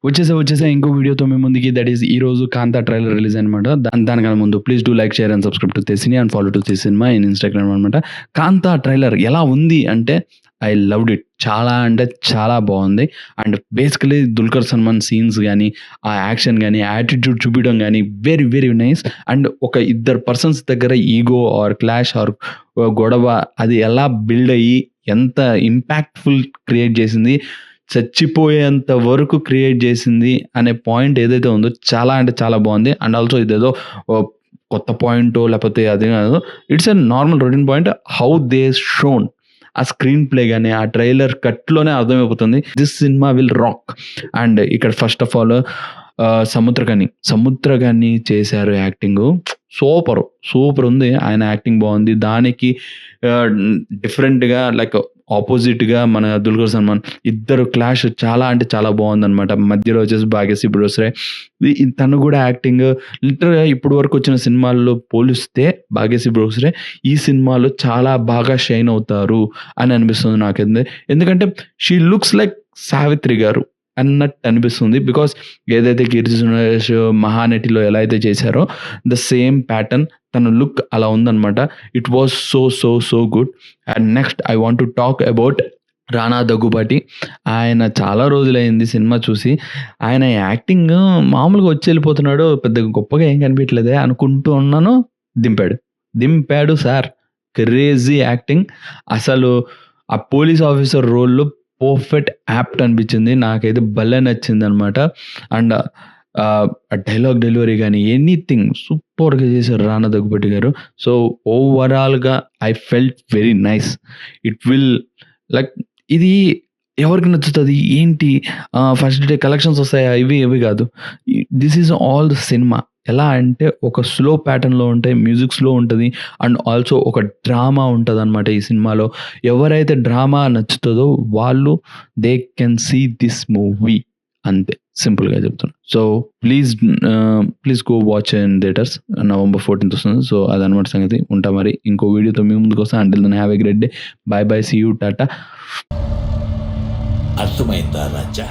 వచ్చేసా ఇంకో వీడియోతో మీ ముందుకి. దట్ ఈస్ ఈ రోజు 'కాంతా' ట్రైలర్ రిలీజ్ అనమాట. దానికన్నా ముందు please do like, share and subscribe to తెసిని అండ్ ఫాలో టు తెసి సినిమా ఇన్ ఇన్‌స్టాగ్రామ్ అనమాట. 'కాంతా' ట్రైలర్ ఎలా ఉంది అంటే ఐ లవ్డ్ ఇట్. చాలా అంటే చాలా బావుంది. And basically 'Dulquer Salman' scenes గాని, ఆ యాక్షన్ గాని, యాటిట్యూడ్ చూపియడం గాని వెరీ వెరీ నైస్. అండ్ ఒక ఇద్దరు పర్సన్స్ దగ్గర ఈగో ఆర్ క్లాష్ ఆర్ గొడవ అది ఎలా బిల్డ్ అయ్యి ఎంత ఇంపాక్ట్‌ఫుల్ క్రియేట్ చేసింది. చచ్చిపోయేంత వరకు క్రియేట్ చేసింది అనే పాయింట్ ఏదైతే ఉందో చాలా అంటే చాలా బావుంది. అండ్ ఆల్సో ఇదేదో ఓహ్, కొత్త పాయింటో లేపోతే అది కాదు. It's a normal routine point. How they shown ఆ స్క్రీన్ ప్లే గాని, ఆ ట్రైలర్ కట్‌లోనే అర్థమైపోతుంది. This cinema will rock. And ఇక్కడ ఫస్ట్ ఆఫ్ ఆల్ 'సముద్రఖని' చేశారు యాక్టింగు. సూపర్ ఉంది. ఆయన యాక్టింగ్ బావుంది. దానికి ఆహ్, డిఫరెంట్‌గా లైక్ ఆపోజిట్‌గా మన 'దుల్కర్ సల్మాన్' ఇద్దరు క్లాష్ చాలా అంటే చాలా బావుందనమాట. మధ్యలో వచ్చేసి 'భాగ్యశ్రీ బ్రోస్రే' తను కూడా యాక్టింగ్ లిటరల్‌గా ఇప్పటి వరకు వచ్చిన సినిమాల్లో పోలిస్తే 'భాగ్యశ్రీ బ్రోస్రే' ఈ సినిమాలో చాలా బాగా షైన్ అవుతారు అని అనిపిస్తుంది నాకైతే. ఎందుకంటే షీ లుక్స్ లైక్ 'సావిత్రి' గారు అన్నట్టు అనిపిస్తుంది. బికాజ్ ఏదైతే 'కీర్తి సురేష్' 'మహానటిలో' ఎలా అయితే చేశారో ద సేమ్ ప్యాటర్న్ తన లుక్ అలా ఉందనమాట. It was so good. And next I want to talk about 'రానా దగ్గుబాటి.' ఆయన చాలా రోజులైంది సినిమా చూసి. ఆయన యాక్టింగ్ మామూలుగా వచ్చి వెళ్ళిపోతున్నాడు. పెద్దగా గొప్పగా ఏం కనిపియట్లేదే అనుకుంటూ ఉన్నాను. దింపాడు సార్. Crazy acting. అసలు ఆ పోలీస్ ఆఫీసర్ రోల్‌లో పర్ఫెక్ట్ యాప్ట్ అనిపించింది. నాకైతే భలే నచ్చిందనమాట. అండ్ ఆ డైలాగ్ డెలివరీ గాని ఎనీథింగ్ సూపర్‌గా చేశారు 'రానా దగ్గుబాటి' గారు. సో, ఓవరాల్‌గా I felt very nice. It will like ఇది ఎవరికి నచ్చుతది? ఏంటి ఫస్ట్ డే కలెక్షన్స్ వస్తాయా? ఇవి గాదు. This is all the cinema. ఎలా అంటే ఒక స్లో ప్యాటర్న్‌లో ఉంటాయి. మ్యూజిక్ స్లో ఉంటది. అండ్ ఆల్సో ఒక డ్రామా ఉంటదనమాట ఈ సినిమాలో. ఎవరైతే డ్రామా నచ్చుతదో వాళ్ళు they can see this movie అంతే. సింపుల్‌గా చెప్తున్నా. So, please go watch in theatres. November 14థ్ వస్తుంది. సో, అదనమాట సంగతి. ఉంటా మరి. ఇంకో వీడియోతో మీ ముందుకొస్తా. Until then have a great day. Bye. See you. టాటా. అర్థమైందా రాజా?